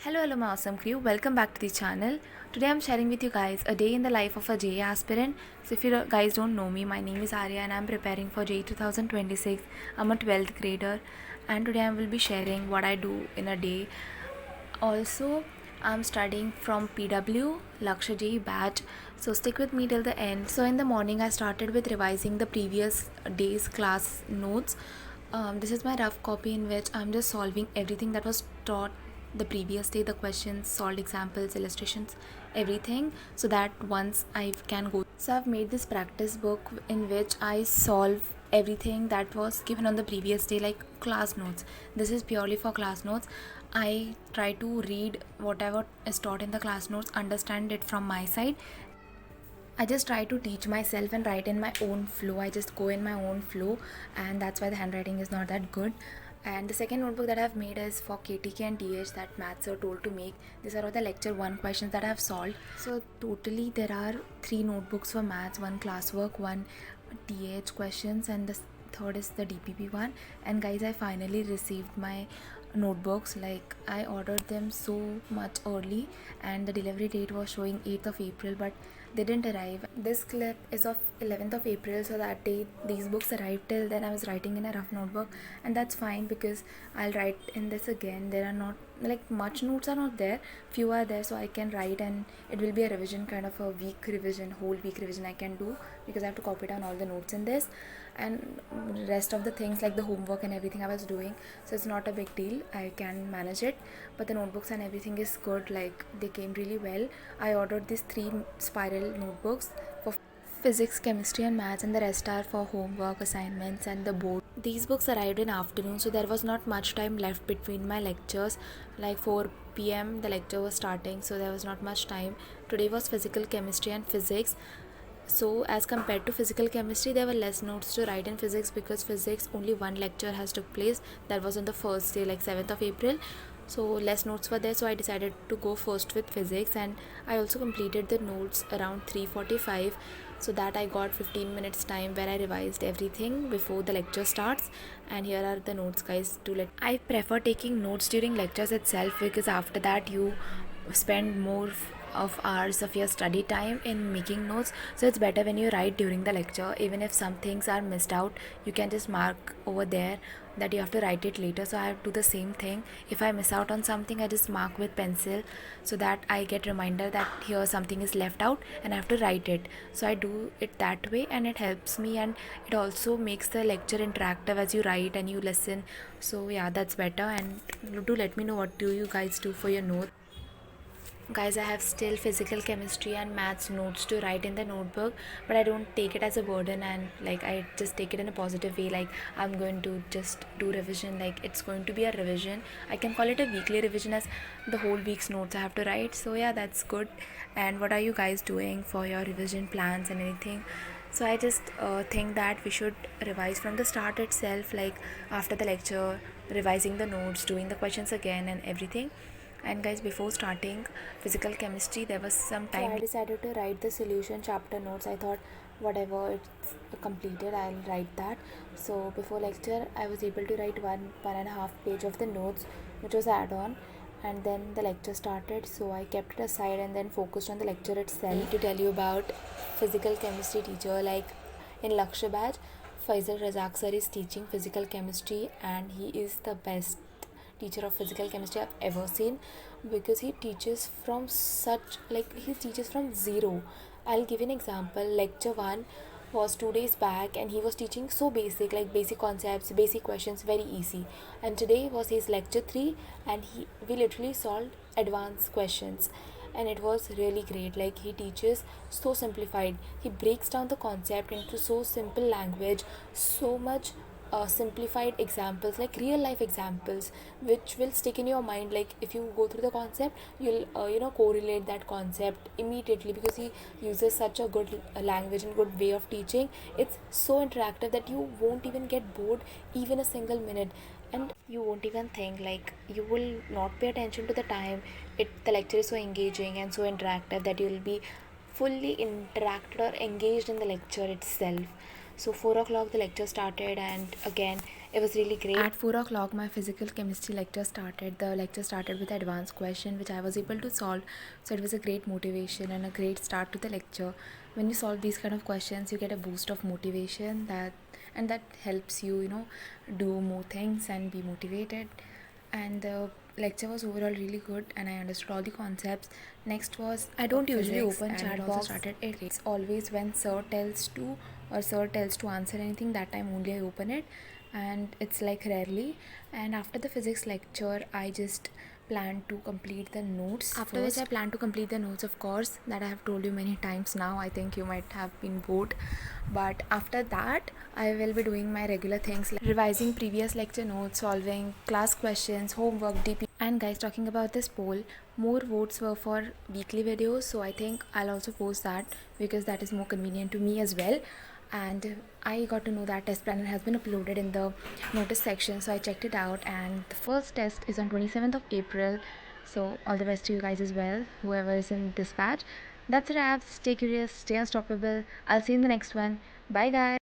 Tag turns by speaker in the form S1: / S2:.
S1: Hello, my awesome crew. Welcome back to the channel. Today I'm sharing with you guys a day in the life of a JEE aspirant. So if you guys don't know me, my name is Arya and I'm preparing for JEE 2026. I'm a 12th grader and today I will be sharing what I do in a day. Also, I'm studying from PW Lakshya JEE batch. So stick with me till the end. So in the morning I started with revising the previous day's class notes. This is my rough copy in which I'm just solving everything that was taught the previous day, the questions, solved examples, illustrations, everything, so that once I can go. So I've made this practice book in which I solve everything that was given on the previous day, like class notes. This is purely for class notes. I try to read whatever is taught in the class notes, understand it from my side. I just try to teach myself and write in my own flow. I just go in my own flow, and that's why the handwriting is not that good. And the second notebook that I've made is for KTK and TH that maths are told to make. These are all the lecture 1 questions that I've solved. So totally there are 3 notebooks for maths, 1 classwork, 1 TH questions, and the third is the DPP one. And guys, I finally received my notebooks. Like, I ordered them so much early and the delivery date was showing 8th of April, but they didn't arrive. This clip is of 11th of April, so that day these books arrived. Till then I was writing in a rough notebook, and that's fine because I'll write in this again. There are not like much notes are not there, few are there, so I can write, and it will be a revision, kind of a week revision, whole week revision I can do, because I have to copy down all the notes in this, and rest of the things like the homework and everything I was doing, so it's not a big deal, I can manage it. But the notebooks and everything is good, like they came really well. I ordered these 3 spiral notebooks for physics, chemistry and maths, and the rest are for homework, assignments and the board. These books arrived in afternoon, so there was not much time left between my lectures. Like 4 p.m. the lecture was starting, so there was not much time. Today was physical, chemistry and physics. So as compared to physical chemistry, there were less notes to write in physics, because physics only one lecture has took place, that was on the first day, like 7th of April. So less notes were there, so I decided to go first with physics, and I also completed the notes around 3:45, so that I got 15 minutes time where I revised everything before the lecture starts. And here are the notes, guys. I prefer taking notes during lectures itself, because after that you spend more of hours of your study time in making notes, so it's better when you write during the lecture. Even if some things are missed out, you can just mark over there that you have to write it later. So I do the same thing. If I miss out on something, I just mark with pencil, so that I get reminder that here something is left out and I have to write it. So I do it that way, and it helps me, and it also makes the lecture interactive as you write and you listen. So yeah, that's better. And do let me know what do you guys do for your notes. Guys, I have still physical, chemistry and maths notes to write in the notebook, but I don't take it as a burden, and like I just take it in a positive way, like I'm going to just do revision, like it's going to be a revision. I can call it a weekly revision, as the whole week's notes I have to write. So yeah, that's good. And what are you guys doing for your revision plans and anything? So I just think that we should revise from the start itself, like after the lecture, revising the notes, doing the questions again and everything. And guys, before starting physical chemistry, there was some time, so I decided to write the solution chapter notes. I thought whatever it's completed, I'll write that. So before lecture, I was able to write one and a half page of the notes, which was add-on. And then the lecture started, so I kept it aside and then focused on the lecture itself. I need to tell you about physical chemistry teacher. Like in Lakshya batch, Faisal Razak sir is teaching physical chemistry, and he is the best teacher of physical chemistry I've ever seen, because he teaches from such, like he teaches from zero. I'll give you an example. Lecture 1 was 2 days back, and he was teaching so basic, like basic concepts, basic questions, very easy. And today was his lecture 3, and we literally solved advanced questions, and it was really great. Like he teaches so simplified, he breaks down the concept into so simple language, so much simplified examples, like real life examples, which will stick in your mind. Like if you go through the concept, you'll correlate that concept immediately, because he uses such a good language and good way of teaching. It's so interactive that you won't even get bored even a single minute, and you won't even think, like you will not pay attention to the time. The lecture is so engaging and so interactive that you'll be fully interacted or engaged in the lecture itself. So 4 o'clock the lecture started, and again It was really great. At 4 o'clock, my physical chemistry lecture started. The lecture started with advanced question, which I was able to solve. So it was a great motivation and a great start to the lecture. When you solve these kind of questions, you get a boost of motivation that helps you, do more things and be motivated. And the lecture was overall really good, and I understood all the concepts. Next was, I don't usually open chat box. It's always when sir tells to answer anything, that time only I open it, and it's like rarely. And after the physics lecture, I just plan to complete the notes after first. Which I plan to complete the notes, of course, that I have told you many times now. I think you might have been bored, but after that I will be doing my regular things like revising previous lecture notes, solving class questions, homework, DP. And guys, talking about this poll, more votes were for weekly videos, so I think I'll also post that because that is more convenient to me as well. And I got to know that test planner has been uploaded in the notice section, so I checked it out, and the first test is on 27th of April. So all the best to you guys as well, whoever is in this batch. That's it, apps. Stay curious, stay unstoppable. I'll see you in the next one. Bye guys.